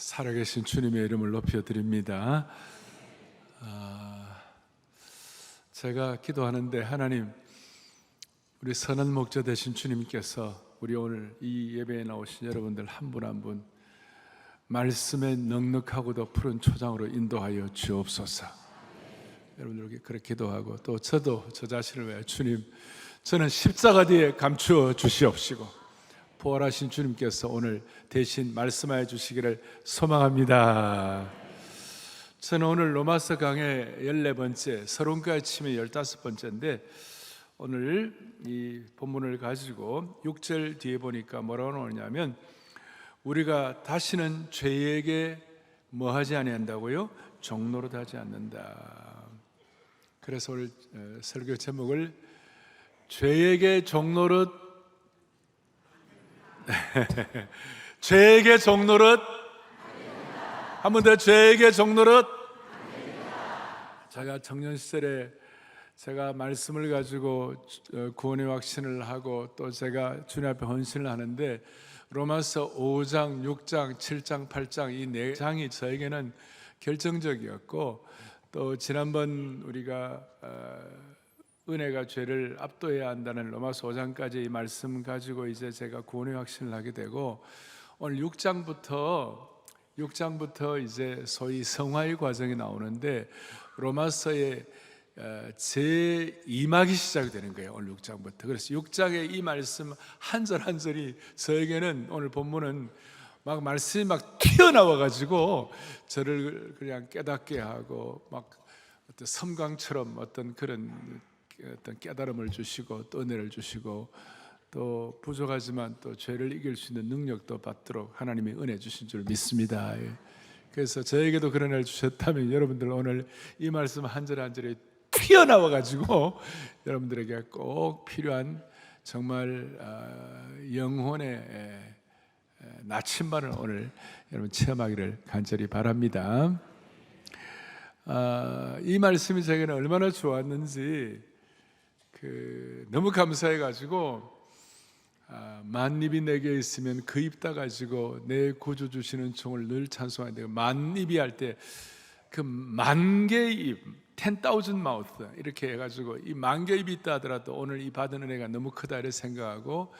살아계신 주님의 이름을 높여드립니다. 제가 기도하는데 하나님, 우리 선한 목자 되신 주님께서 우리 오늘 이 예배에 나오신 여러분들 한 분 한 분 말씀에 넉넉하고도 푸른 초장으로 인도하여 주옵소서. 여러분들에게 그렇게 기도하고, 또 저도 저 자신을 위해 주님, 저는 십자가 뒤에 감추어 주시옵시고 부활하신 주님께서 오늘 대신 말씀하여 주시기를 소망합니다. 저는 오늘 로마서 강의 14번째, 서론까지 치면 15번째인데 오늘 이 본문을 가지고 6절 뒤에 보니까 뭐라고 나오냐면, 우리가 다시는 죄에게 뭐 하지 아니한다고요? 종노릇 하지 않는다. 그래서 오늘 설교 제목을 죄에게 종노릇 죄에게 종노릇, 한 번 더, 죄에게 종노릇. 제가 청년 시절에 제가 말씀을 가지고 구원의 확신을 하고 또 제가 주님 앞에 헌신을 하는데, 로마서 5장, 6장, 7장, 8장 이 4장이 저에게는 결정적이었고, 또 지난번 우리가 은혜가 죄를 압도해야 한다는 로마서 5장까지 이 말씀 가지고 이제 제가 구원의 확신을 하게 되고, 오늘 6장부터 이제 소위 성화의 과정이 나오는데, 로마서의 제2막이 시작이 되는 거예요. 오늘 6장부터. 그래서 6장의 이 말씀 한 절 한 절이 저에게는, 오늘 본문은 막 말씀이 막 튀어나와 가지고 저를 그냥 깨닫게 하고, 막 어떤 섬광처럼 어떤 그런 어떤 깨달음을 주시고 또 은혜를 주시고, 또 부족하지만 또 죄를 이길 수 있는 능력도 받도록 하나님이 은혜 주신 줄 믿습니다. 그래서 저에게도 그런 은혜를 주셨다면, 여러분들 오늘 이 말씀 한 절 한 절이 튀어나와 가지고 여러분들에게 꼭 필요한 정말 영혼의 나침반을 오늘 여러분 체험하기를 간절히 바랍니다. 이 말씀이 제게는 얼마나 좋았는지 너무 감사해 가지고, 만입이 내게 있으면 그 입 다 가지고 내 구주 주시는 종을 늘 찬송하는데, 만입이 할 때 그 만 개의 입, 10,000 mouth 이렇게 해가지고 이 만 개의 입이 있다 하더라도 오늘 이 받은 은혜가 너무 크다 이렇게 생각하고,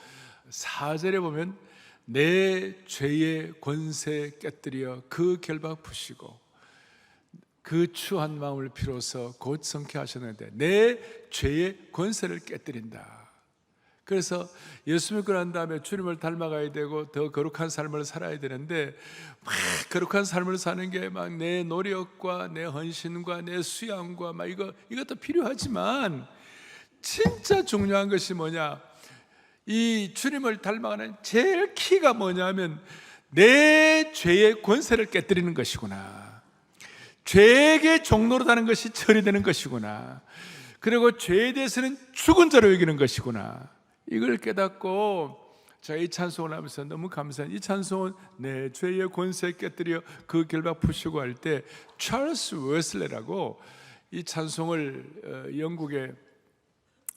4절에 보면 내 죄의 권세 깨뜨려 그 결박 푸시고 그 추한 마음을 비로소 곧 성케 하셨는데, 내 죄의 권세를 깨뜨린다. 그래서 예수 믿고 난 다음에 주님을 닮아가야 되고 더 거룩한 삶을 살아야 되는데, 막 거룩한 삶을 사는 게 막 내 노력과 내 헌신과 내 수양과 막 이것도 필요하지만, 진짜 중요한 것이 뭐냐, 이 주님을 닮아가는 제일 키가 뭐냐면 내 죄의 권세를 깨뜨리는 것이구나, 죄에게 종노릇하는 것이 처리되는 것이구나, 그리고 죄에 대해서는 죽은 자로 여기는 것이구나, 이걸 깨닫고 제가 이 찬송을 하면서 너무 감사한, 이 찬송은 내 죄의 권세 깨뜨려 그 결박 푸시고 할 때 찰스 웨슬레라고, 이 찬송을 영국의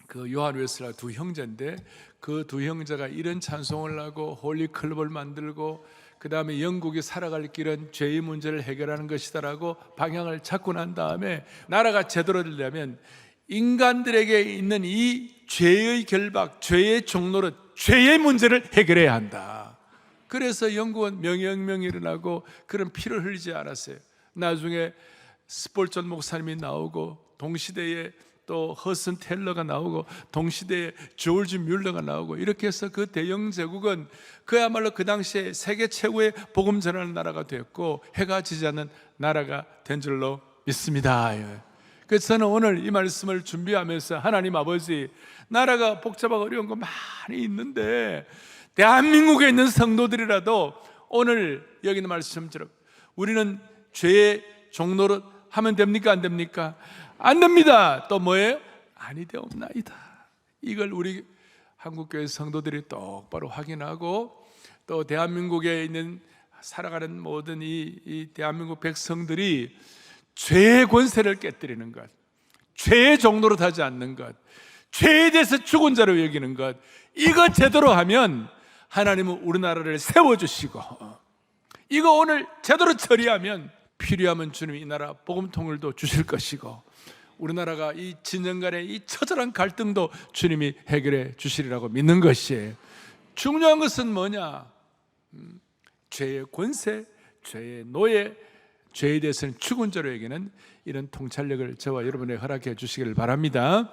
그 요한 웨슬레 두 형제인데, 그 두 형제가 이런 찬송을 하고 홀리 클럽을 만들고, 그 다음에 영국이 살아갈 길은 죄의 문제를 해결하는 것이다라고 방향을 잡고 난 다음에, 나라가 제대로 되려면 인간들에게 있는 이 죄의 결박, 죄의 종노릇, 죄의 문제를 해결해야 한다. 그래서 영국은 명예혁명이 일어나고 그런 피를 흘리지 않았어요. 나중에 스폴전 목사님이 나오고, 동시대에 또 허슨 텔러가 나오고, 동시대에 조지 뮬러가 나오고, 이렇게 해서 그 대영 제국은 그야말로 그 당시에 세계 최고의 복음 전하는 나라가 되었고, 해가 지지 않는 나라가 된 줄로 믿습니다. 그래서 저는 오늘 이 말씀을 준비하면서, 하나님 아버지, 나라가 복잡하고 어려운 거 많이 있는데 대한민국에 있는 성도들이라도 오늘 여기 있는 말씀처럼 우리는 죄의 종노릇 하면 됩니까? 안 됩니까? 안 됩니다. 또 뭐예요? 아니 되옵나이다. 이걸 우리 한국교회 성도들이 똑바로 확인하고, 또 대한민국에 있는 살아가는 모든 이 대한민국 백성들이 죄의 권세를 깨뜨리는 것, 죄의 종노릇 하지 않는 것, 죄에 대해서 죽은 자로 여기는 것, 이거 제대로 하면 하나님은 우리나라를 세워주시고 이거 오늘 제대로 처리하면 필요하면 주님이 이 나라 복음 통일도 주실 것이고, 우리나라가 이 진영 간의 이 처절한 갈등도 주님이 해결해 주시리라고 믿는 것이에요. 중요한 것은 뭐냐? 죄의 권세, 죄의 노예, 죄에 대해서는 죽은 자로에게는 이런 통찰력을 저와 여러분에게 허락해 주시기를 바랍니다.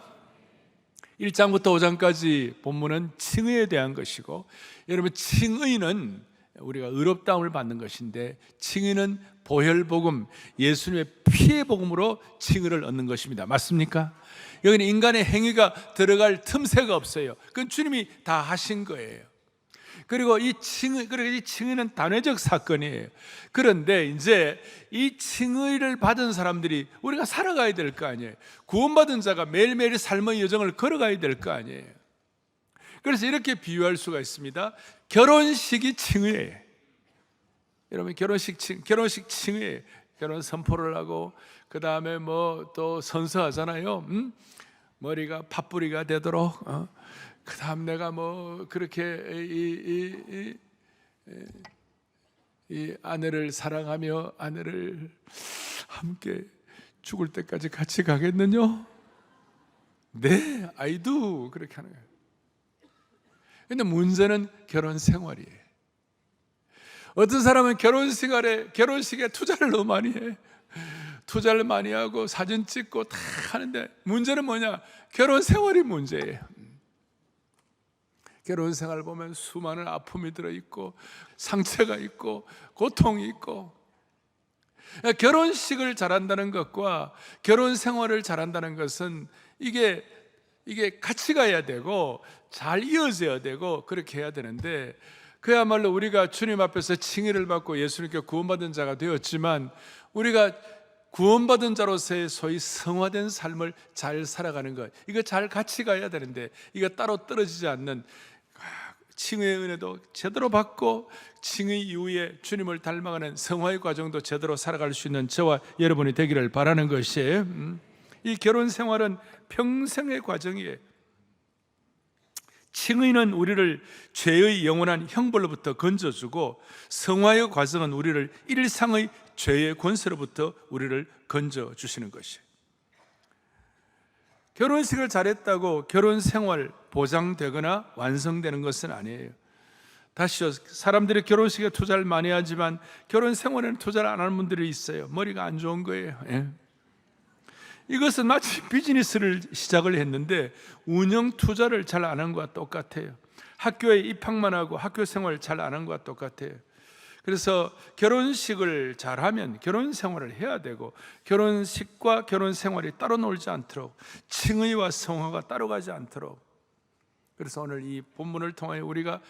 1장부터 5장까지 본문은 칭의에 대한 것이고, 여러분, 칭의는 우리가 의롭다움을 받는 것인데, 칭의는 보혈복음, 예수님의 피의 복음으로 칭의를 얻는 것입니다. 맞습니까? 여기는 인간의 행위가 들어갈 틈새가 없어요. 그건 주님이 다 하신 거예요. 그리고 이 칭의는 단회적 사건이에요. 그런데 이제 이 칭의를 받은 사람들이 우리가 살아가야 될 거 아니에요. 구원받은 자가 매일매일 삶의 여정을 걸어가야 될 거 아니에요. 그래서 이렇게 비유할 수가 있습니다. 결혼식이 칭의예요. 여러분, 결혼식 칭의예요. 결혼 선포를 하고, 그 다음에 뭐 또 선서하잖아요. 머리가 팥뿌리가 되도록, 그 다음 내가 뭐 그렇게 이 아내를 사랑하며 아내를 함께 죽을 때까지 같이 가겠느냐? 네, I do. 그렇게 하는 거예요. 근데 문제는 결혼 생활이에요. 어떤 사람은 결혼식에 투자를 너무 많이 해. 투자를 많이 하고 사진 찍고 다 하는데, 문제는 뭐냐? 결혼 생활이 문제예요. 결혼 생활 보면 수많은 아픔이 들어있고, 상처가 있고, 고통이 있고. 결혼식을 잘한다는 것과 결혼 생활을 잘한다는 것은 이게 같이 가야 되고 잘 이어져야 되고 그렇게 해야 되는데, 그야말로 우리가 주님 앞에서 칭의를 받고 예수님께 구원받은 자가 되었지만, 우리가 구원받은 자로서의 소위 성화된 삶을 잘 살아가는 것, 이거 잘 같이 가야 되는데, 이거 따로 떨어지지 않는 칭의의 은혜도 제대로 받고 칭의 이후에 주님을 닮아가는 성화의 과정도 제대로 살아갈 수 있는 저와 여러분이 되기를 바라는 것이에요. 이 결혼 생활은 평생의 과정이에요. 칭의는 우리를 죄의 영원한 형벌로부터 건져주고, 성화의 과정은 우리를 일상의 죄의 권세로부터 우리를 건져주시는 것이에요. 결혼식을 잘했다고 결혼 생활 보장되거나 완성되는 것은 아니에요. 다시요, 사람들이 결혼식에 투자를 많이 하지만 결혼 생활에는 투자를 안 하는 분들이 있어요. 머리가 안 좋은 거예요. 이것은 마치 비즈니스를 시작을 했는데 운영 투자를 잘 안 한 것과 똑같아요. 학교에 입학만 하고 학교 생활 잘 안 한 것과 똑같아요. 그래서 결혼식을 잘하면 결혼 생활을 해야 되고, 결혼식과 결혼 생활이 따로 놀지 않도록, 칭의와 성화가 따로 가지 않도록. 그래서 오늘 이 본문을 통하여 우리가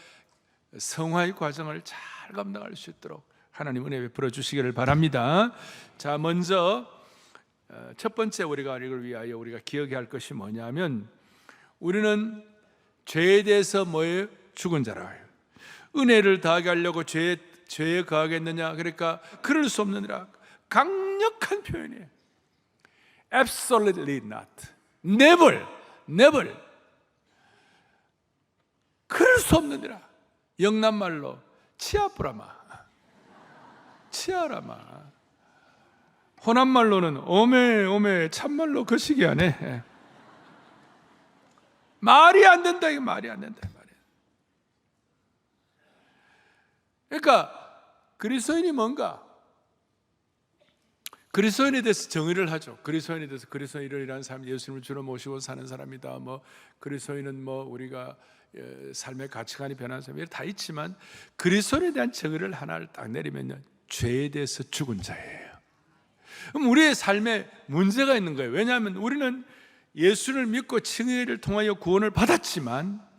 성화의 과정을 잘 감당할 수 있도록 하나님 은혜 베풀어 주시기를 바랍니다. 자, 먼저 첫 번째 우리가 이걸 위하여 우리가 기억해야 할 것이 뭐냐면, 우리는 죄에 대해서 뭐에 죽은 자라. 은혜를 더하게 하려고 죄에 거하겠느냐? 그러니까 그럴 수 없느니라. 강력한 표현이에요. Absolutely not. Never. 그럴 수 없느니라. 영남말로 치아뿌라마, 치아라마. 호남말로는 오메 참말로 거시기 하네. 말이 안 된다. 이게 말이 안 된다. 그러니까 그리스도인이 뭔가, 그리스도인에 대해서 정의를 하죠. 그리스도인에 대해서 그리스도인이라는 사람이 예수님을 주로 모시고 사는 사람이다. 뭐 그리스도인은 뭐 우리가 삶의 가치관이 변하는 사람이 다 있지만, 그리스도인에 대한 정의를 하나를 딱 내리면요, 죄에 대해서 죽은 자예요. 그럼 우리의 삶에 문제가 있는 거예요. 왜냐하면 우리는 예수를 믿고 칭의를 통하여 구원을 받았지만,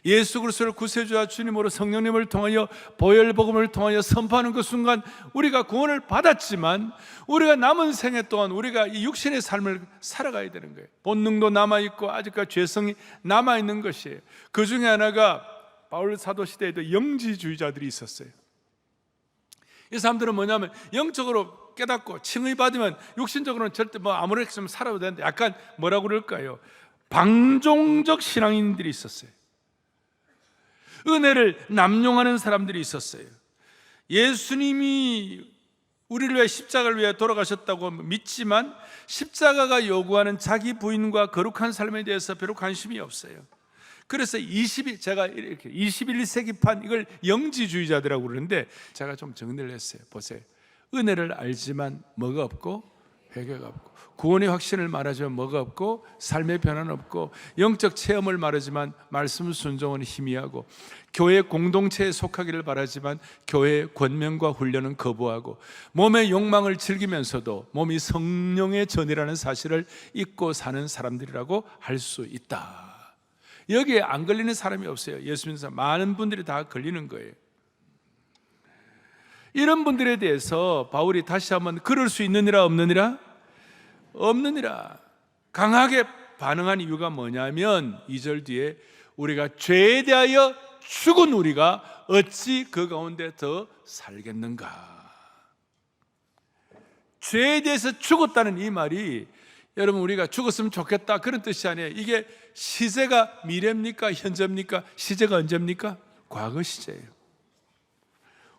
예수 그리스도를 구세주와 주님으로 성령님을 통하여 보혈복음을 통하여 선포하는 그 순간 우리가 구원을 받았지만, 우리가 남은 생애 동안 우리가 이 육신의 삶을 살아가야 되는 거예요. 본능도 남아있고 아직까지 죄성이 남아있는 것이에요. 그 중에 하나가 바울 사도 시대에도 영지주의자들이 있었어요. 이 사람들은 뭐냐면, 영적으로 깨닫고 칭의 받으면 육신적으로는 절대 뭐 아무렇게 좀 살아도 되는데, 약간 뭐라고 그럴까요? 방종적 신앙인들이 있었어요. 은혜를 남용하는 사람들이 있었어요. 예수님이 우리를 위해 십자가를 위해 돌아가셨다고 믿지만 십자가가 요구하는 자기 부인과 거룩한 삶에 대해서 별로 관심이 없어요. 그래서 제가 이렇게 21세기판 이걸 영지주의자들이라고 그러는데 제가 좀 정리를 했어요. 보세요. 은혜를 알지만 뭐가 없고 회개가 없고, 구원의 확신을 말하지만 뭐가 없고 삶의 변화는 없고, 영적 체험을 말하지만 말씀 순종은 희미하고, 교회 공동체에 속하기를 바라지만 교회의 권면과 훈련은 거부하고, 몸의 욕망을 즐기면서도 몸이 성령의 전이라는 사실을 잊고 사는 사람들이라고 할 수 있다. 여기에 안 걸리는 사람이 없어요. 예수 믿는 사람 많은 분들이 다 걸리는 거예요. 이런 분들에 대해서 바울이 다시 한번 그럴 수 있느니라 없느니라? 없느니라. 강하게 반응한 이유가 뭐냐면 2절 뒤에 우리가 죄에 대하여 죽은 우리가 어찌 그 가운데 더 살겠는가. 죄에 대해서 죽었다는 이 말이 여러분 우리가 죽었으면 좋겠다 그런 뜻이 아니에요. 이게 시제가 미래입니까? 현재입니까? 시제가 언제입니까? 과거 시제예요.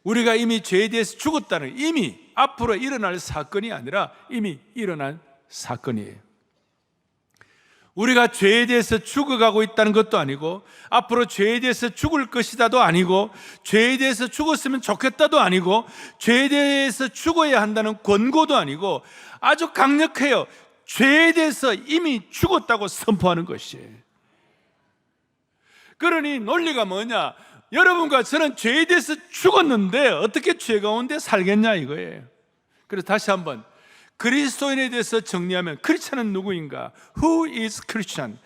우리가 이미 죄에 대해서 죽었다는, 이미 앞으로 일어날 사건이 아니라 이미 일어난 사건이에요. 우리가 죄에 대해서 죽어가고 있다는 것도 아니고, 앞으로 죄에 대해서 죽을 것이다도 아니고, 죄에 대해서 죽었으면 좋겠다도 아니고, 죄에 대해서 죽어야 한다는 권고도 아니고, 아주 강력해요. 죄에 대해서 이미 죽었다고 선포하는 것이에요. 그러니 논리가 뭐냐? 여러분과 저는 죄에 대해서 죽었는데 어떻게 죄 가운데 살겠냐 이거예요. 그래서 다시 한번 그리스도인에 대해서 정리하면, 크리스찬은 누구인가? Who is Christian?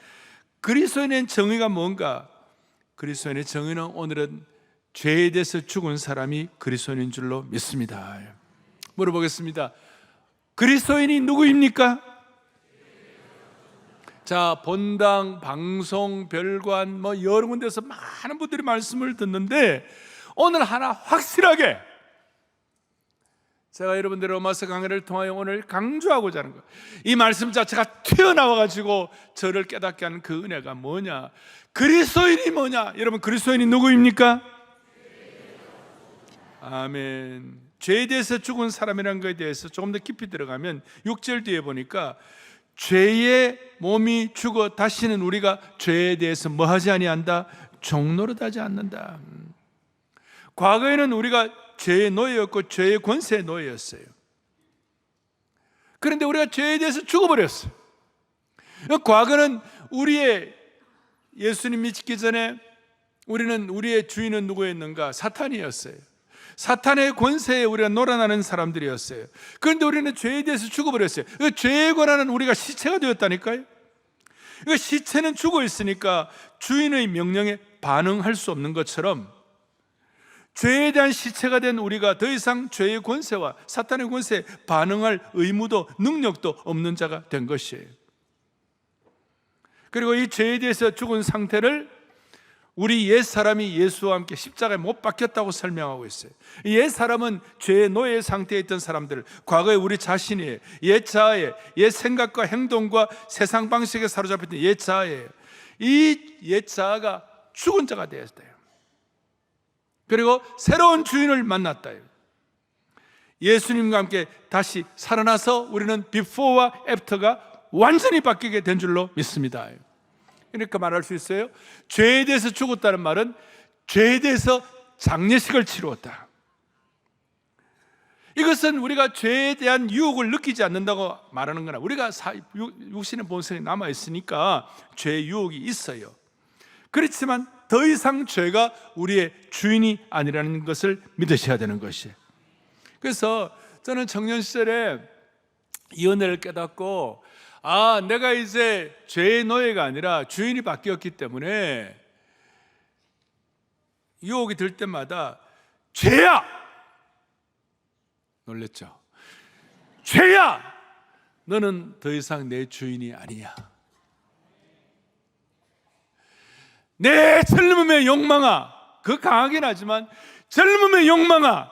그리스도인의 정의가 뭔가? 그리스도인의 정의는 오늘은 죄에 대해서 죽은 사람이 그리스도인인 줄로 믿습니다. 물어보겠습니다. 그리스도인이 누구입니까? 자, 본당, 방송, 별관 여러 군데서 많은 분들이 말씀을 듣는데 오늘 하나 확실하게 제가 여러분들의 로마서 강해를 통하여 오늘 강조하고자 하는 거예요. 이 말씀 자체가 튀어나와가지고 저를 깨닫게 하는 그 은혜가 뭐냐? 그리스도인이 뭐냐? 여러분 그리스도인이 누구입니까? 아멘. 죄에 대해서 죽은 사람이라는 것에 대해서 조금 더 깊이 들어가면 6절 뒤에 보니까 죄의 몸이 죽어 다시는 우리가 죄에 대해서 뭐 하지 아니한다? 종노릇하지 않는다. 과거에는 우리가 죄의 노예였고 죄의 권세의 노예였어요. 그런데 우리가 죄에 대해서 죽어버렸어요. 과거는 예수님 믿기 전에 우리의 주인은 누구였는가? 사탄이었어요. 사탄의 권세에 우리가 놀아나는 사람들이었어요. 그런데 우리는 죄에 대해서 죽어버렸어요. 죄에 관한 우리가 시체가 되었다니까요. 시체는 죽어 있으니까 주인의 명령에 반응할 수 없는 것처럼 죄에 대한 시체가 된 우리가 더 이상 죄의 권세와 사탄의 권세에 반응할 의무도 능력도 없는 자가 된 것이에요. 그리고 이 죄에 대해서 죽은 상태를 우리 옛사람이 예수와 함께 십자가에 못 박혔다고 설명하고 있어요. 옛사람은 죄의 노예 상태에 있던 사람들, 과거에 우리 자신이 옛자아에, 옛 생각과 행동과 세상 방식에 사로잡혔던 옛자아예요. 이 옛자아가 죽은 자가 되었어요. 그리고 새로운 주인을 만났다. 예수님과 함께 다시 살아나서 우리는 before와 after가 완전히 바뀌게 된 줄로 믿습니다. 그러니까 말할 수 있어요. 죄에 대해서 죽었다는 말은 죄에 대해서 장례식을 치루었다. 이것은 우리가 죄에 대한 유혹을 느끼지 않는다고 말하는 거나, 우리가 육신의 본성이 남아있으니까 죄의 유혹이 있어요. 그렇지만 더 이상 죄가 우리의 주인이 아니라는 것을 믿으셔야 되는 것이에요. 그래서 저는 청년 시절에 이 은혜를 깨닫고, 내가 이제 죄의 노예가 아니라 주인이 바뀌었기 때문에 유혹이 들 때마다 죄야! 놀랬죠? 죄야! 너는 더 이상 내 주인이 아니야. 내 젊음의 욕망아, 그 강하긴 하지만 젊음의 욕망아,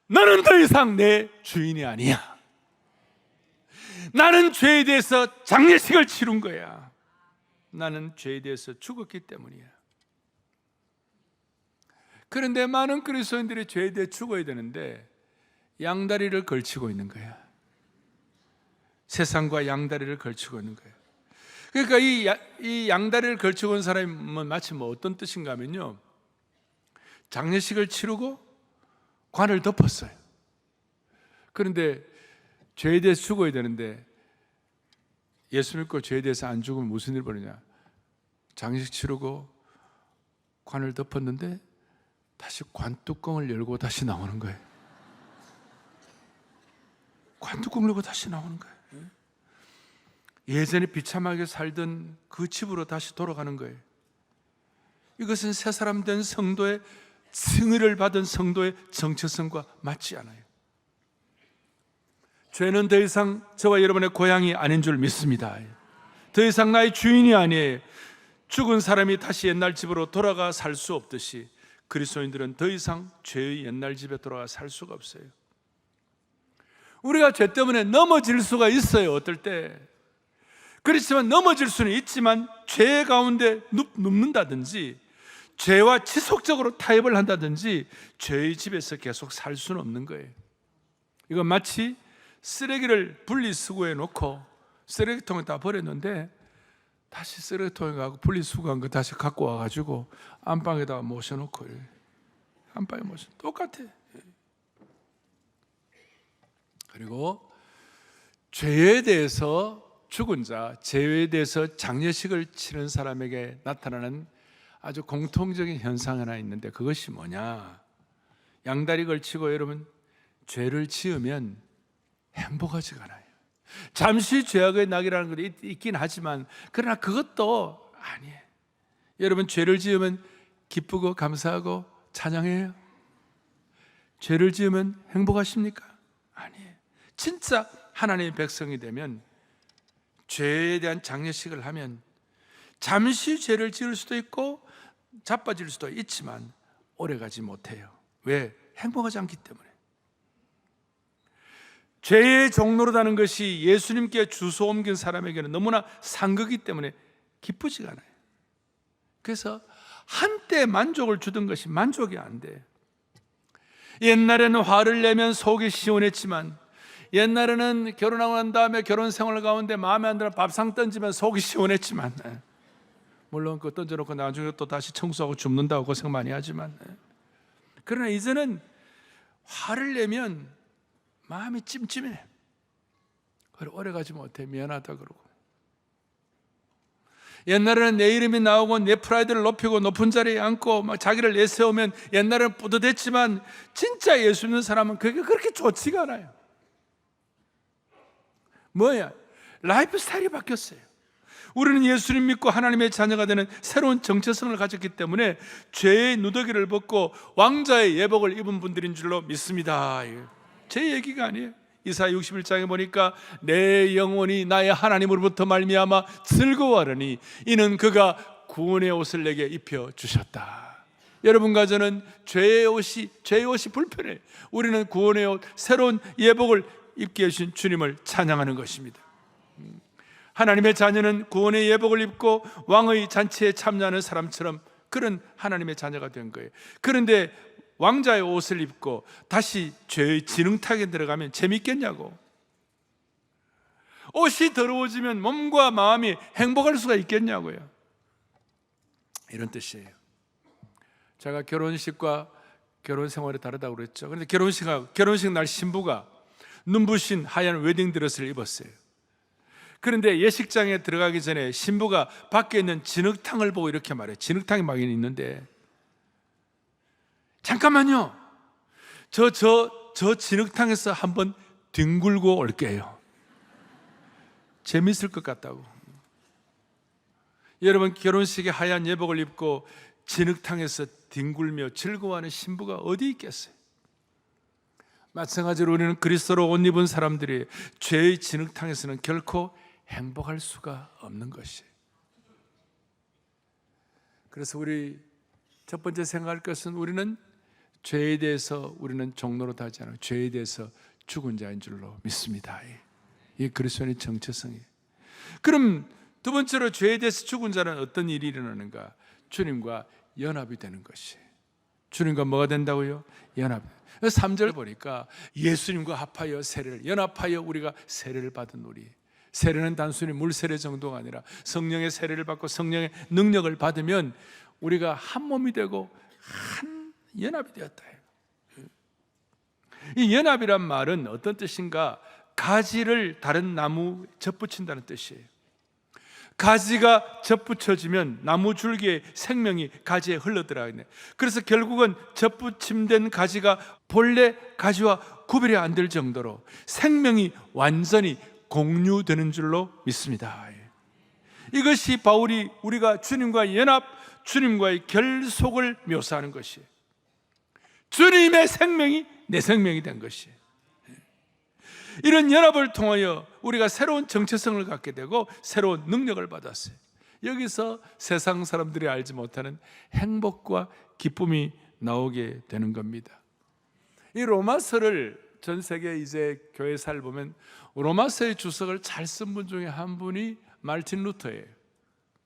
너는 더 이상 내 주인이 아니야. 나는 죄에 대해서 장례식을 치른 거야. 나는 죄에 대해서 죽었기 때문이야. 그런데 많은 그리스도인들이 죄에 대해 죽어야 되는데 양다리를 걸치고 있는 거야. 세상과 양다리를 걸치고 있는 거예요. 그러니까 이 양다리를 걸치고 있는 사람은 마치 어떤 뜻인가 하면요, 장례식을 치르고 관을 덮었어요. 그런데 죄에 대해서 죽어야 되는데 예수 믿고 죄에 대해서 안 죽으면 무슨 일 벌이냐, 장례식 치르고 관을 덮었는데 다시 관 뚜껑을 열고 다시 나오는 거예요. 관 뚜껑을 열고 다시 나오는 거예요. 예전에 비참하게 살던 그 집으로 다시 돌아가는 거예요. 이것은 새 사람 된 성도의, 승의를 받은 성도의 정체성과 맞지 않아요. 죄는 더 이상 저와 여러분의 고향이 아닌 줄 믿습니다. 더 이상 나의 주인이 아니에요. 죽은 사람이 다시 옛날 집으로 돌아가 살 수 없듯이 그리스도인들은 더 이상 죄의 옛날 집에 돌아가 살 수가 없어요. 우리가 죄 때문에 넘어질 수가 있어요, 어떨 때. 그렇지만 넘어질 수는 있지만 죄 가운데 눕는다든지 죄와 지속적으로 타협을 한다든지 죄의 집에서 계속 살 수는 없는 거예요. 이건 마치 쓰레기를 분리수거해 놓고 쓰레기통에 다 버렸는데 다시 쓰레기통에 가고 분리수거한 거 다시 갖고 와가지고 안방에다가 모셔놓고, 안방에 모셔, 똑같아. 그리고 죄에 대해서 죽은 자, 죄에 대해서 장례식을 치른 사람에게 나타나는 아주 공통적인 현상 하나 있는데 그것이 뭐냐, 양다리 걸치고 여러분 죄를 지으면 행복하지가 않아요. 잠시 죄악의 낙이라는 것도 있긴 하지만 그러나 그것도 아니에요. 여러분 죄를 지으면 기쁘고 감사하고 찬양해요? 죄를 지으면 행복하십니까? 아니에요. 진짜 하나님의 백성이 되면 죄에 대한 장례식을 하면 잠시 죄를 지을 수도 있고 자빠질 수도 있지만 오래가지 못해요. 왜? 행복하지 않기 때문에. 죄의 종노릇하는 것이 예수님께 주소 옮긴 사람에게는 너무나 상극이기 때문에 기쁘지가 않아요. 그래서 한때 만족을 주던 것이 만족이 안 돼요. 옛날에는 화를 내면 속이 시원했지만, 옛날에는 결혼하고 난 다음에 결혼 생활 가운데 마음에 안 들어 밥상 던지면 속이 시원했지만, 물론 그거 던져놓고 나중에 또 다시 청소하고 줍는다고 고생 많이 하지만, 그러나 이제는 화를 내면 마음이 찜찜해. 그래 오래가지 못해. 미안하다 그러고. 옛날에는 내 이름이 나오고 내 프라이드를 높이고 높은 자리에 앉고 막 자기를 내세우면 옛날에는 뿌듯했지만 진짜 예수 믿는 사람은 그게 그렇게 좋지가 않아요. 뭐야? 라이프 스타일이 바뀌었어요. 우리는 예수님 믿고 하나님의 자녀가 되는 새로운 정체성을 가졌기 때문에 죄의 누더기를 벗고 왕자의 예복을 입은 분들인 줄로 믿습니다. 제 얘기가 아니에요. 이사야 61장에 보니까 내 영혼이 나의 하나님으로부터 말미암아 즐거워하려니 이는 그가 구원의 옷을 내게 입혀 주셨다. 여러분과 저는 죄의 옷이 불편해. 우리는 구원의 옷, 새로운 예복을 입게 해주신 주님을 찬양하는 것입니다. 하나님의 자녀는 구원의 예복을 입고 왕의 잔치에 참여하는 사람처럼 그런 하나님의 자녀가 된 거예요. 그런데 왕자의 옷을 입고 다시 죄의 진흙탕에 들어가면 재밌겠냐고. 옷이 더러워지면 몸과 마음이 행복할 수가 있겠냐고요. 이런 뜻이에요. 제가 결혼식과 결혼 생활이 다르다고 그랬죠. 그런데 결혼식 날 신부가 눈부신 하얀 웨딩드레스를 입었어요. 그런데 예식장에 들어가기 전에 신부가 밖에 있는 진흙탕을 보고 이렇게 말해요. 진흙탕이 막 있는데 잠깐만요. 저 진흙탕에서 한번 뒹굴고 올게요. 재밌을 것 같다고. 여러분 결혼식에 하얀 예복을 입고 진흙탕에서 뒹굴며 즐거워하는 신부가 어디 있겠어요? 마찬가지로 우리는 그리스도로 옷 입은 사람들이 죄의 진흙탕에서는 결코 행복할 수가 없는 것이에요. 그래서 우리 첫 번째 생각할 것은 우리는 죄에 대해서 우리는 종노릇 하지 않아요. 죄에 대해서 죽은 자인 줄로 믿습니다. 이게 그리스도인의 정체성이에요. 그럼 두 번째로 죄에 대해서 죽은 자는 어떤 일이 일어나는가? 주님과 연합이 되는 것이에요. 주님과 뭐가 된다고요? 연합. 3절 보니까 예수님과 합하여 세례를, 연합하여 우리가 세례를 받은 우리. 세례는 단순히 물 세례 정도가 아니라 성령의 세례를 받고 성령의 능력을 받으면 우리가 한 몸이 되고 한 연합이 되었다. 이 연합이란 말은 어떤 뜻인가? 가지를 다른 나무 접붙인다는 뜻이에요. 가지가 접붙여지면 나무 줄기의 생명이 가지에 흘러들어가네. 그래서 결국은 접붙임된 가지가 본래 가지와 구별이 안 될 정도로 생명이 완전히 공유되는 줄로 믿습니다. 이것이 바울이 우리가 주님과 연합, 주님과의 결속을 묘사하는 것이에요. 주님의 생명이 내 생명이 된 것이에요. 이런 연합을 통하여 우리가 새로운 정체성을 갖게 되고 새로운 능력을 받았어요. 여기서 세상 사람들이 알지 못하는 행복과 기쁨이 나오게 되는 겁니다. 이 로마서를 전 세계 이제 교회사를 보면 로마서의 주석을 잘 쓴 분 중에 한 분이 마르틴 루터예요.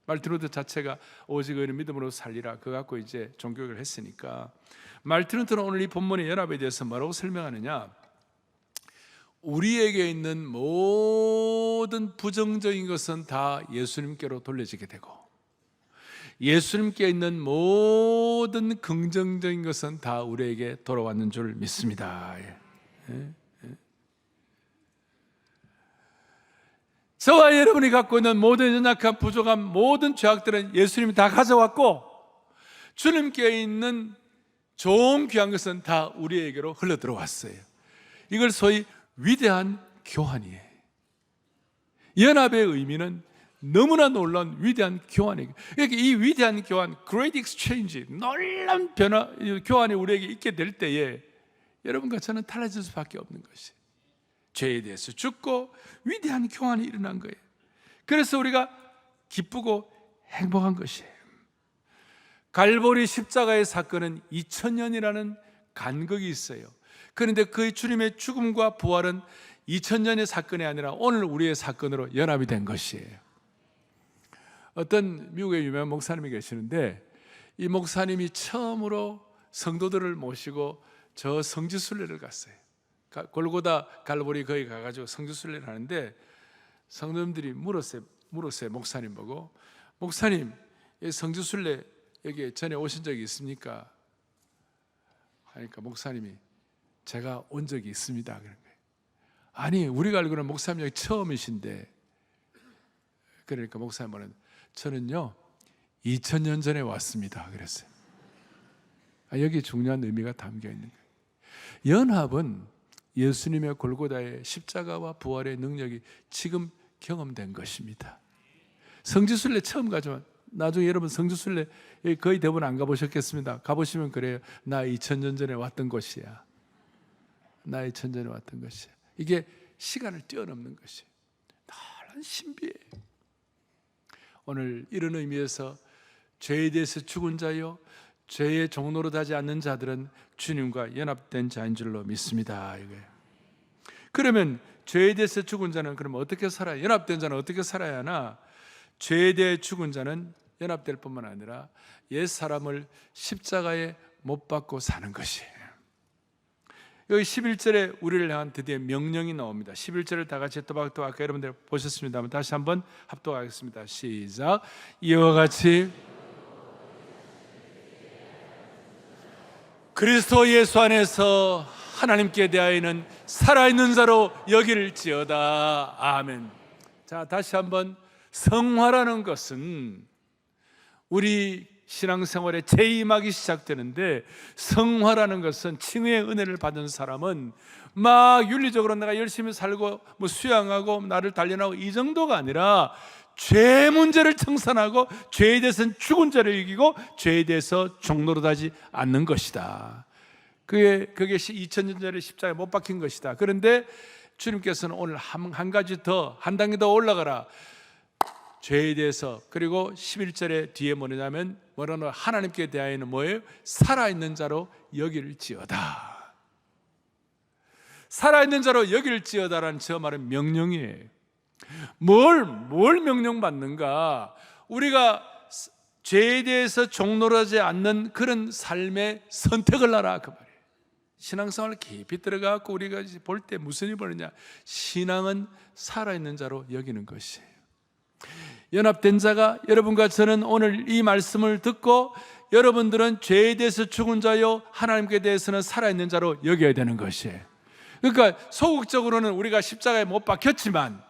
마르틴 루터 자체가 오직 의인 믿음으로 살리라 그거 갖고 이제 종교를 했으니까, 마르틴 루터는 오늘 이 본문의 연합에 대해서 뭐라고 설명하느냐? 우리에게 있는 모든 부정적인 것은 다 예수님께로 돌려지게 되고, 예수님께 있는 모든 긍정적인 것은 다 우리에게 돌아왔는 줄 믿습니다. 저와 여러분이 갖고 있는 모든 연약한 부족한 모든 죄악들은 예수님이 다 가져왔고, 주님께 있는 좋은 귀한 것은 다 우리에게로 흘러 들어왔어요. 이걸 소위 위대한 교환이에요. 연합의 의미는 너무나 놀라운 위대한 교환이에요. 그러니까 이 위대한 교환, Great Exchange, 놀라운 변화, 교환이 우리에게 있게 될 때에 여러분과 저는 달라질 수밖에 없는 것이에요. 죄에 대해서 죽고 위대한 교환이 일어난 거예요. 그래서 우리가 기쁘고 행복한 것이에요. 갈보리 십자가의 사건은 2000년이라는 간극이 있어요. 그런데 그 주님의 죽음과 부활은 2000년의 사건이 아니라 오늘 우리의 사건으로 연합이 된 것이에요. 어떤 미국의 유명한 목사님이 계시는데, 이 목사님이 처음으로 성도들을 모시고 저 성지순례를 갔어요. 골고다 갈보리 거기 가가지고 성지순례를 하는데, 성도님들이 물었어요. 목사님 보고, 목사님 성지순례 여기 전에 오신 적이 있습니까? 하니까 목사님이 제가 온 적이 있습니다 그런 거예요. 아니, 우리가 알고는 목사님 여기 처음이신데. 그러니까 목사님은 저는요 2000년 전에 왔습니다 그랬어요. 여기 중요한 의미가 담겨 있는 거예요. 연합은 예수님의 골고다의 십자가와 부활의 능력이 지금 경험된 것입니다. 성지순례 처음 가지만 나중에 여러분 성지순례 거의 대부분 안 가보셨겠습니다. 가보시면 그래요. 나 2000년 전에 왔던 곳이야. 나 2000년 전에 왔던 것이야. 이게 시간을 뛰어넘는 것이에요. 놀라운 신비예요. 오늘 이런 의미에서 죄에 대해서 죽은 자요, 죄의 종로로 하지 않는 자들은 주님과 연합된 자인 줄로 믿습니다. 이거예요. 그러면 죄에 대해서 죽은 자는 그럼 어떻게 살아야, 연합된 자는 어떻게 살아야 하나? 죄에 대해 죽은 자는 연합될 뿐만 아니라 옛 사람을 십자가에 못 박고 사는 것이에요. 여기 11절에 우리를 향한 드디어 명령이 나옵니다. 11절을 다 같이 또박또박 아까 여러분들 보셨습니다만 다시 한번 합독하겠습니다. 시작. 이와 같이 그리스도 예수 안에서 하나님께 대하여는 살아있는 자로 여길지어다. 아멘. 자, 다시 한번, 성화라는 것은 우리 신앙생활에 재임하기 시작되는데, 성화라는 것은 칭의의 은혜를 받은 사람은 막 윤리적으로 내가 열심히 살고 뭐 수양하고 나를 단련하고 이 정도가 아니라 죄 문제를 청산하고 죄에 대해서는 죽은 자를 이기고 죄에 대해서 종로로 하지 않는 것이다. 그게 2000년 전에 십자가에 못 박힌 것이다. 그런데 주님께서는 오늘 한 가지 더, 한 단계 더 올라가라. 죄에 대해서, 그리고 11절에 뒤에 뭐냐면 뭐라노? 하나님께 대하여는 뭐예요? 살아있는 자로 여길지어다. 살아있는 자로 여길지어다라는 저 말은 명령이에요. 뭘 명령받는가? 우리가 죄에 대해서 종노하지 않는 그런 삶의 선택을 하라 그 말이에요. 신앙생활을 깊이 들어가고 우리가 볼 때 무슨 일이 벌어지냐, 신앙은 살아있는 자로 여기는 것이에요. 연합된 자가 여러분과 저는 오늘 이 말씀을 듣고 여러분들은 죄에 대해서 죽은 자요 하나님께 대해서는 살아있는 자로 여겨야 되는 것이에요. 그러니까 소극적으로는 우리가 십자가에 못 박혔지만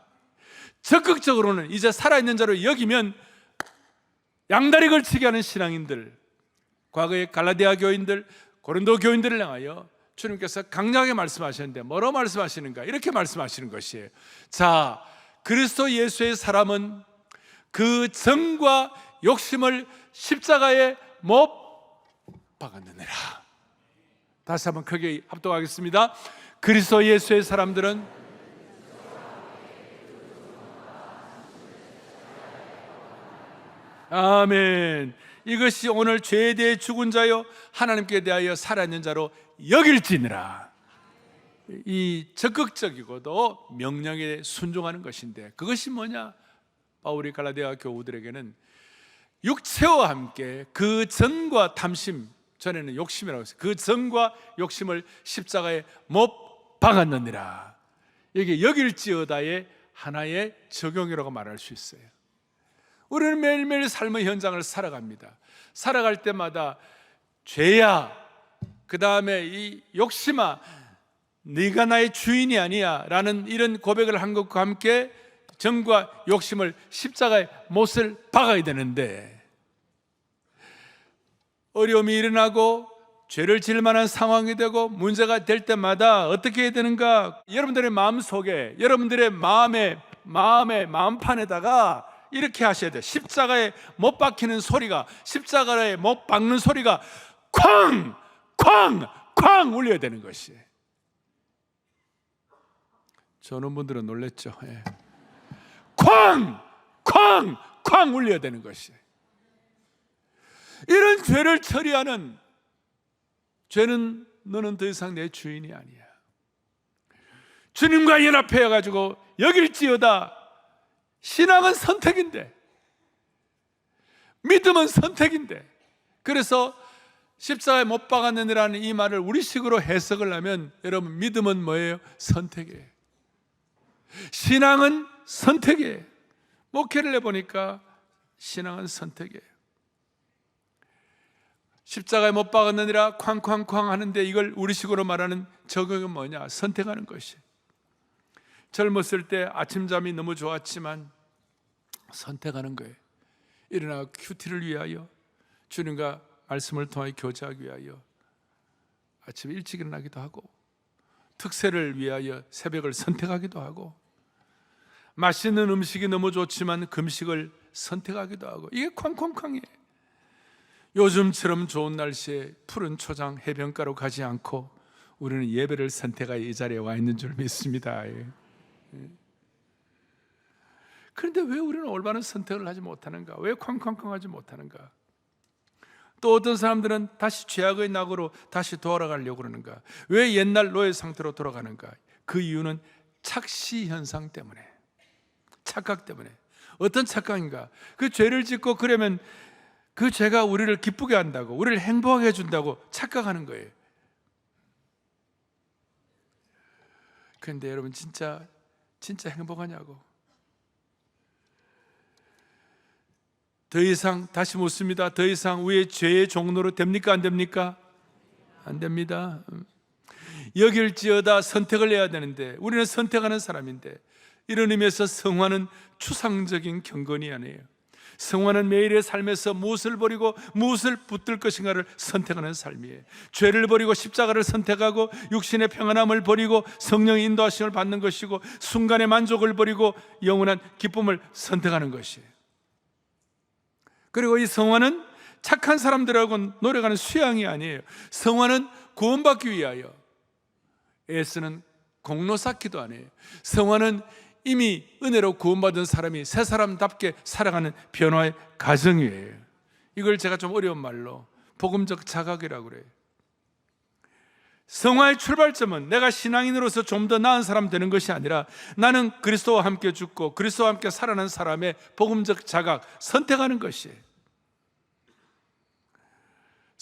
적극적으로는 이제 살아있는 자로 여기면 양다리 걸치게 하는 신앙인들, 과거의 갈라디아 교인들, 고린도 교인들을 향하여 주님께서 강력하게 말씀하셨는데 뭐로 말씀하시는가? 이렇게 말씀하시는 것이에요. 자, 그리스도 예수의 사람은 그 정과 욕심을 십자가에 못 박았느니라. 다시 한번 크게 합독하겠습니다. 그리스도 예수의 사람들은 아멘. 이것이 오늘 죄에 대해 죽은 자요 하나님께 대하여 살아있는 자로 여길지니라. 이 적극적이고도 명령에 순종하는 것인데 그것이 뭐냐? 바울이 갈라디아 교우들에게는 육체와 함께 그 정과 탐심, 전에는 욕심이라고 했어요. 그 정과 욕심을 십자가에 못 박았느니라. 이게 여길지어다의 하나의 적용이라고 말할 수 있어요. 우리는 매일매일 삶의 현장을 살아갑니다. 살아갈 때마다 죄야, 그 다음에 이 욕심아, 네가 나의 주인이 아니야 라는 이런 고백을 한 것과 함께 정과 욕심을 십자가에 못을 박아야 되는데, 어려움이 일어나고 죄를 지을 만한 상황이 되고 문제가 될 때마다 어떻게 해야 되는가? 여러분들의 마음속에, 여러분들의 마음판에다가 이렇게 하셔야 돼요. 십자가에 못 박히는 소리가, 십자가에 못 박는 소리가 쾅! 쾅! 쾅! 울려야 되는 것이에요. 저는 분들은 놀랬죠. 예. 쾅! 쾅! 쾅! 울려야 되는 것이에요. 이런 죄를 처리하는, 죄는 너는 더 이상 내 주인이 아니야, 주님과 연합해 가지고 여길지어다. 신앙은 선택인데, 믿음은 선택인데, 그래서 십자가에 못 박았느니라는 이 말을 우리식으로 해석을 하면 여러분, 믿음은 뭐예요? 선택이에요. 신앙은 선택이에요. 목회를 해보니까 신앙은 선택이에요. 십자가에 못 박았느니라 쾅쾅쾅 하는데 이걸 우리식으로 말하는 적용은 뭐냐? 선택하는 것이. 젊었을 때 아침잠이 너무 좋았지만 선택하는 거예요. 일어나 큐티를 위하여, 주님과 말씀을 통하여 교제하기 위하여 아침 일찍 일어나기도 하고, 특세를 위하여 새벽을 선택하기도 하고, 맛있는 음식이 너무 좋지만 금식을 선택하기도 하고, 이게 쾅쾅쾅이에요. 요즘처럼 좋은 날씨에 푸른 초장 해변가로 가지 않고 우리는 예배를 선택하여 이 자리에 와 있는 줄 믿습니다. 그런데 왜 우리는 올바른 선택을 하지 못하는가? 왜 쾅쾅쾅 하지 못하는가? 또 어떤 사람들은 다시 죄악의 낙으로 다시 돌아가려고 그러는가? 왜 옛날 노예 상태로 돌아가는가? 그 이유는 착시 현상 때문에, 착각 때문에. 어떤 착각인가? 그 죄를 짓고 그러면 그 죄가 우리를 기쁘게 한다고, 우리를 행복하게 해준다고 착각하는 거예요. 그런데 여러분, 진짜 행복하냐고? 더 이상, 다시 묻습니다. 더 이상 우리의 죄의 종로로 됩니까? 안 됩니까? 안 됩니다. 여길지어다 선택을 해야 되는데 우리는 선택하는 사람인데, 이런 의미에서 성화는 추상적인 경건이 아니에요. 성화는 매일의 삶에서 무엇을 버리고 무엇을 붙들 것인가를 선택하는 삶이에요. 죄를 버리고 십자가를 선택하고 육신의 평안함을 버리고 성령의 인도하심을 받는 것이고, 순간의 만족을 버리고 영원한 기쁨을 선택하는 것이에요. 그리고 이 성화는 착한 사람들하고 노력하는 수양이 아니에요. 성화는 구원받기 위하여 애쓰는 공로 쌓기도 아니에요. 성화는 이미 은혜로 구원받은 사람이 새 사람답게 살아가는 변화의 과정이에요. 이걸 제가 좀 어려운 말로 복음적 자각이라고 그래요. 성화의 출발점은 내가 신앙인으로서 좀 더 나은 사람 되는 것이 아니라 나는 그리스도와 함께 죽고 그리스도와 함께 살아난 사람의 복음적 자각, 선택하는 것이에요.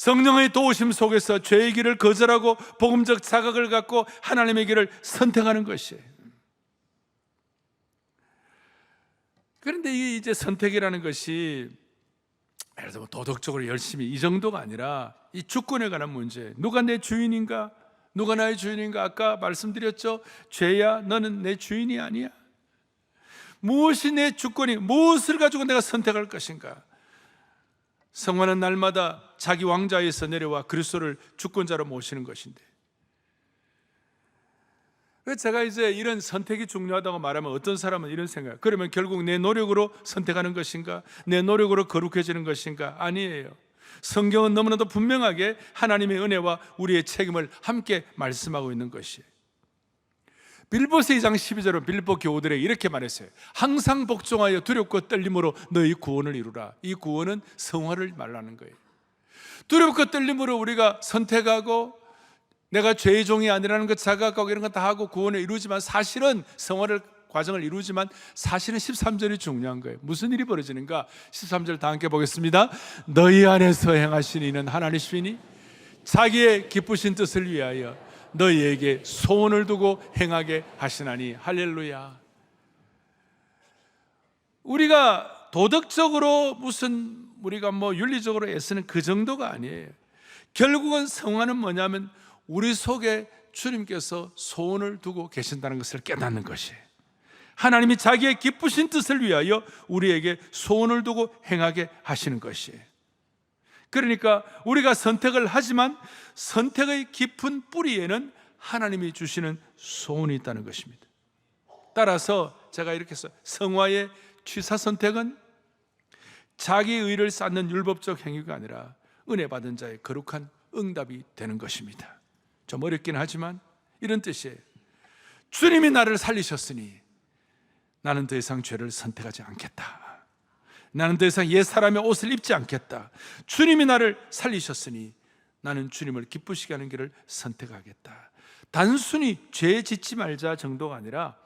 성령의 도우심 속에서 죄의 길을 거절하고 복음적 자각을 갖고 하나님의 길을 선택하는 것이에요. 그런데 이제 선택이라는 것이 예를 들면 도덕적으로 열심히 이 정도가 아니라 이 주권에 관한 문제. 누가 내 주인인가? 누가 나의 주인인가? 아까 말씀드렸죠. 죄야 너는 내 주인이 아니야. 무엇이 내 주권이, 무엇을 가지고 내가 선택할 것인가? 성화는 날마다 자기 왕좌에서 내려와 그리스도를 주권자로 모시는 것인데, 제가 이제 이런 선택이 중요하다고 말하면 어떤 사람은 이런 생각, 그러면 결국 내 노력으로 선택하는 것인가? 내 노력으로 거룩해지는 것인가? 아니에요. 성경은 너무나도 분명하게 하나님의 은혜와 우리의 책임을 함께 말씀하고 있는 것이에요. 빌보서 2장 12절은 빌보 교우들에게 이렇게 말했어요. 항상 복종하여 두렵고 떨림으로 너희 구원을 이루라. 이 구원은 성화를 말하는 거예요. 두렵고 떨림으로 우리가 선택하고 내가 죄의 종이 아니라는 것 자각하고 이런 거 다 하고 구원을 이루지만, 사실은 성화를 과정을 이루지만 사실은 13절이 중요한 거예요. 무슨 일이 벌어지는가? 13절 다 함께 보겠습니다. 너희 안에서 행하신 이는 하나님이시니 자기의 기쁘신 뜻을 위하여 너희에게 소원을 두고 행하게 하시나니. 할렐루야. 우리가 도덕적으로 무슨 우리가 윤리적으로 애쓰는 그 정도가 아니에요. 결국은 성화는 뭐냐면 우리 속에 주님께서 소원을 두고 계신다는 것을 깨닫는 것이에요. 하나님이 자기의 기쁘신 뜻을 위하여 우리에게 소원을 두고 행하게 하시는 것이에요. 그러니까 우리가 선택을 하지만 선택의 깊은 뿌리에는 하나님이 주시는 소원이 있다는 것입니다. 따라서 제가 이렇게 해서 성화의 취사 선택은 자기 의를 쌓는 율법적 행위가 아니라 은혜 받은 자의 거룩한 응답이 되는 것입니다. 좀 어렵긴 하지만 이런 뜻이에요. 주님이 나를 살리셨으니 나는 더 이상 죄를 선택하지 않겠다. 나는 더 이상 옛 사람의 옷을 입지 않겠다. 주님이 나를 살리셨으니 나는 주님을 기쁘시게 하는 길을 선택하겠다. 단순히 죄 짓지 말자 정도가 아니라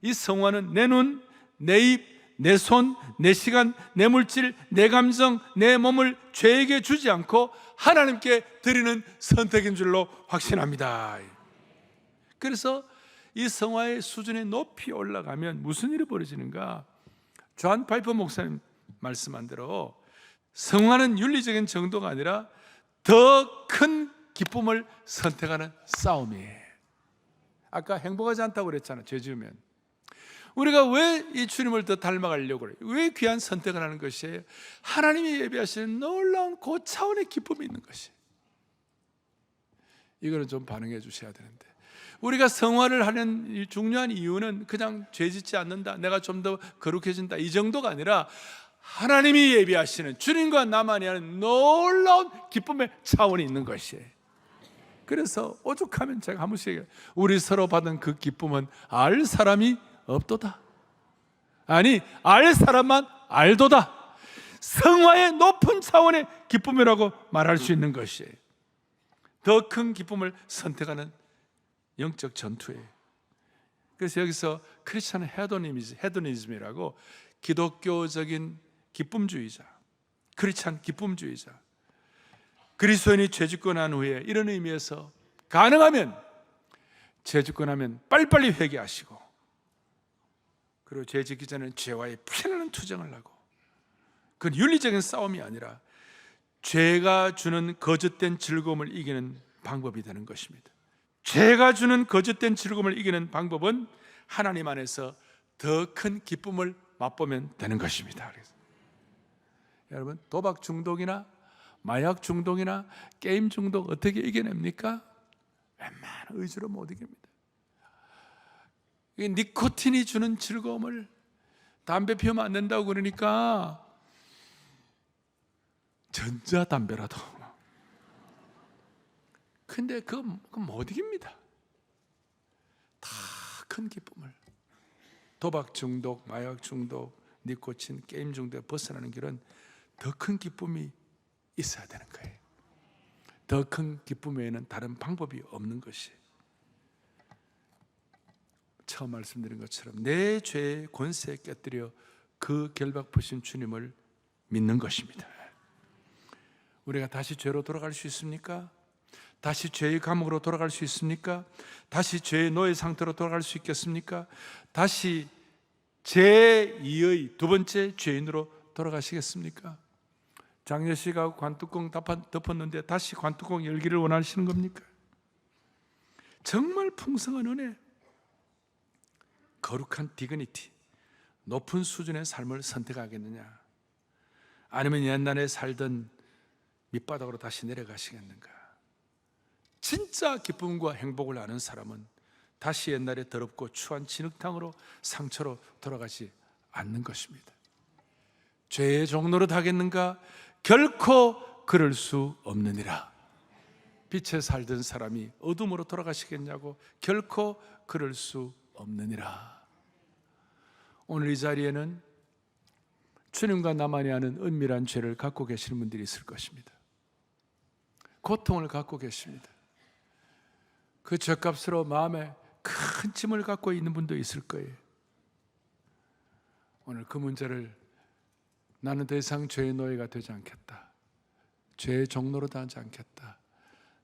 이 성화는 내 눈, 내 입, 내 손, 내 시간, 내 물질, 내 감정, 내 몸을 죄에게 주지 않고 하나님께 드리는 선택인 줄로 확신합니다. 그래서 이 성화의 수준이 높이 올라가면 무슨 일이 벌어지는가? 존 파이퍼 목사님 말씀한 대로 성화는 윤리적인 정도가 아니라 더 큰 기쁨을 선택하는 싸움이에요. 아까 행복하지 않다고 그랬잖아요. 죄 지으면 우리가 왜 이 주님을 더 닮아가려고 그래요? 왜 귀한 선택을 하는 것이에요? 하나님이 예비하시는 놀라운 고차원의 기쁨이 있는 것이에요. 이거는 좀 반응해 주셔야 되는데, 우리가 성화를 하는 이 중요한 이유는 그냥 죄 짓지 않는다, 내가 좀 더 거룩해진다 이 정도가 아니라 하나님이 예비하시는 주님과 나만이 하는 놀라운 기쁨의 차원이 있는 것이에요. 그래서 오죽하면 제가 한 번씩 얘기해요. 우리 서로 받은 그 기쁨은 알 사람이 없도다. 아니, 알 사람만 알도다. 성화의 높은 차원의 기쁨이라고 말할 수 있는 것이에요. 더 큰 기쁨을 선택하는 영적 전투예요. 그래서 여기서 크리스천 헤도니즘이라고 기독교적인 기쁨주의자, 크리스천 기쁨주의자, 그리스도인이 죄짓고난 후에 이런 의미에서 가능하면 죄짓고나면 빨리빨리 회개하시고, 그리고 죄 짓기 전에는 죄와의 피나는 투쟁을 하고, 그건 윤리적인 싸움이 아니라 죄가 주는 거짓된 즐거움을 이기는 방법이 되는 것입니다. 죄가 주는 거짓된 즐거움을 이기는 방법은 하나님 안에서 더 큰 기쁨을 맛보면 되는 것입니다. 그래서 여러분, 도박 중독이나 마약 중독이나 게임 중독 어떻게 이겨냅니까? 웬만한 의지로 못 이깁니다. 니코틴이 주는 즐거움을, 담배 피우면 안 된다고 그러니까 전자담배라도, 근데 그건 못 이깁니다. 다 큰 기쁨을, 도박 중독, 마약 중독, 니코틴, 게임 중독에 벗어나는 길은 더 큰 기쁨이 있어야 되는 거예요. 더 큰 기쁨 외에는 다른 방법이 없는 것이, 처음 말씀드린 것처럼 내 죄의 권세에 깨뜨려 그 결박부신 주님을 믿는 것입니다. 우리가 다시 죄로 돌아갈 수 있습니까? 다시 죄의 감옥으로 돌아갈 수 있습니까? 다시 죄의 노예 상태로 돌아갈 수 있겠습니까? 다시 제2의 두 번째 죄인으로 돌아가시겠습니까? 장례식하고 관뚜껑 덮었는데 다시 관뚜껑 열기를 원하시는 겁니까? 정말 풍성한 은혜, 거룩한 디그니티, 높은 수준의 삶을 선택하겠느냐? 아니면 옛날에 살던 밑바닥으로 다시 내려가시겠는가? 진짜 기쁨과 행복을 아는 사람은 다시 옛날에 더럽고 추한 진흙탕으로 상처로 돌아가지 않는 것입니다. 죄의 종로로 하겠는가? 결코 그럴 수 없느니라. 빛에 살던 사람이 어둠으로 돌아가시겠냐고? 결코 그럴 수 없느니라. 오늘 이 자리에는 주님과 나만이 아는 은밀한 죄를 갖고 계시는 분들이 있을 것입니다. 고통을 갖고 계십니다. 그 죄값으로 마음에 큰 짐을 갖고 있는 분도 있을 거예요. 오늘 그 문제를 나는 더 이상 죄의 노예가 되지 않겠다, 죄의 종로로 하지 않겠다,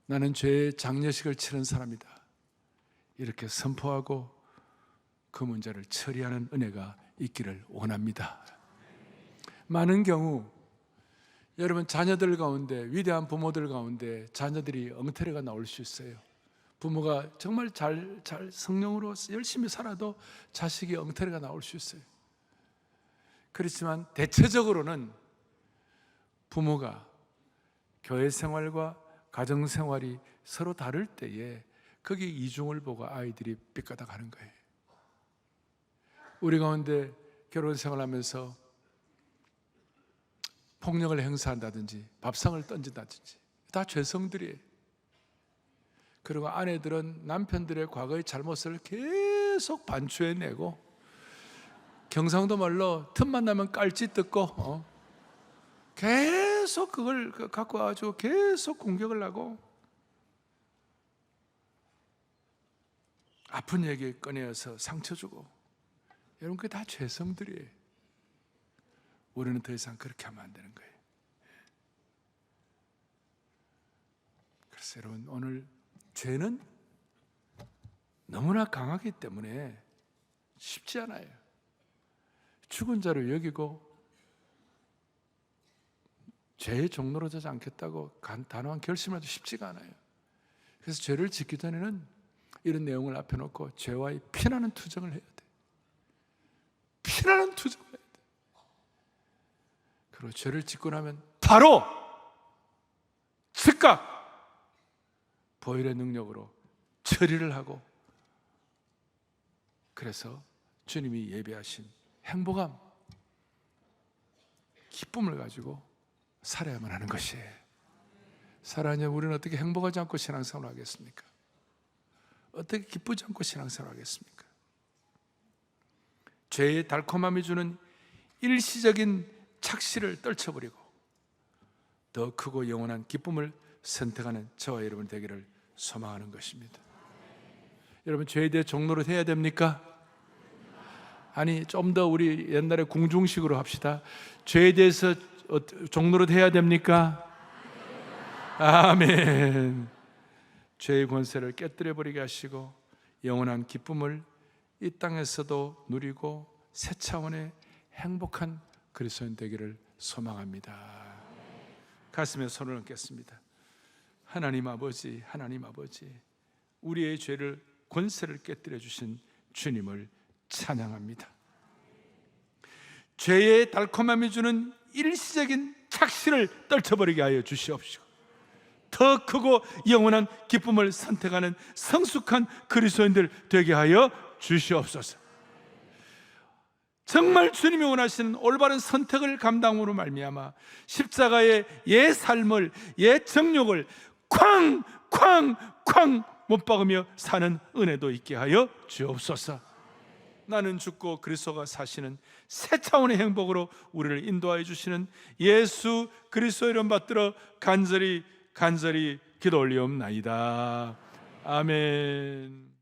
나는 죄의 장례식을 치른 사람이다, 이렇게 선포하고 그 문제를 처리하는 은혜가 있기를 원합니다. 많은 경우 여러분 자녀들 가운데, 위대한 부모들 가운데 자녀들이 엉터리가 나올 수 있어요. 부모가 정말 잘 성령으로 열심히 살아도 자식이 엉터리가 나올 수 있어요. 그렇지만 대체적으로는 부모가 교회 생활과 가정 생활이 서로 다를 때에 거기 이중을 보고 아이들이 삐까다 가는 거예요. 우리 가운데 결혼 생활하면서 폭력을 행사한다든지 밥상을 던진다든지 다 죄성들이에요. 그리고 아내들은 남편들의 과거의 잘못을 계속 반추해내고 경상도 말로 틈만 나면 깔짓 듣고 계속 그걸 갖고 와가지고 계속 공격을 하고 아픈 얘기 꺼내어서 상처 주고, 여러분 그게 다 죄성들이에요. 우리는 더 이상 그렇게 하면 안 되는 거예요. 그래서 여러분 오늘 죄는 너무나 강하기 때문에 쉽지 않아요. 죽은 자로 여기고 죄의 종로로 되지 않겠다고 단호한 결심을 해도 쉽지가 않아요. 그래서 죄를 짓기 전에는 이런 내용을 앞에 놓고 죄와의 피나는 투정을 해야 돼. 피나는 투정을 해야 돼. 그리고 죄를 짓고 나면 바로 즉각 보혈의 능력으로 처리를 하고, 그래서 주님이 예배하신 행복함, 기쁨을 가지고 살아야만 하는 것이에요. 살아냐, 우리는 어떻게 행복하지 않고 신앙생활을 하겠습니까? 어떻게 기쁘지 않고 신앙생활을 하겠습니까? 죄의 달콤함이 주는 일시적인 착시를 떨쳐버리고 더 크고 영원한 기쁨을 선택하는 저와 여러분 되기를 소망하는 것입니다. 여러분 죄에 대해 종로를 해야 됩니까? 아니 좀 더 우리 옛날에 궁중식으로 합시다. 죄에 대해서 종로를 해야 됩니까? 아멘. 죄의 권세를 깨뜨려 버리게 하시고 영원한 기쁨을 이 땅에서도 누리고 새 차원의 행복한 그리스도인 되기를 소망합니다. 가슴에 손을 얹겠습니다. 하나님 아버지, 하나님 아버지, 우리의 죄를 권세를 깨뜨려 주신 주님을 찬양합니다. 죄의 달콤함이 주는 일시적인 착시를 떨쳐버리게 하여 주시옵시고 더 크고 영원한 기쁨을 선택하는 성숙한 그리스도인들 되게 하여 주시옵소서. 정말 주님이 원하시는 올바른 선택을 감당으로 말미암아 십자가의 옛 삶을, 옛 정욕을 쾅쾅쾅 못 박으며 사는 은혜도 있게 하여 주옵소서. 나는 죽고 그리스도가 사시는 새 차원의 행복으로 우리를 인도하여 주시는 예수 그리스도 이름 받들어 간절히 기도 올리옵나이다. 아멘.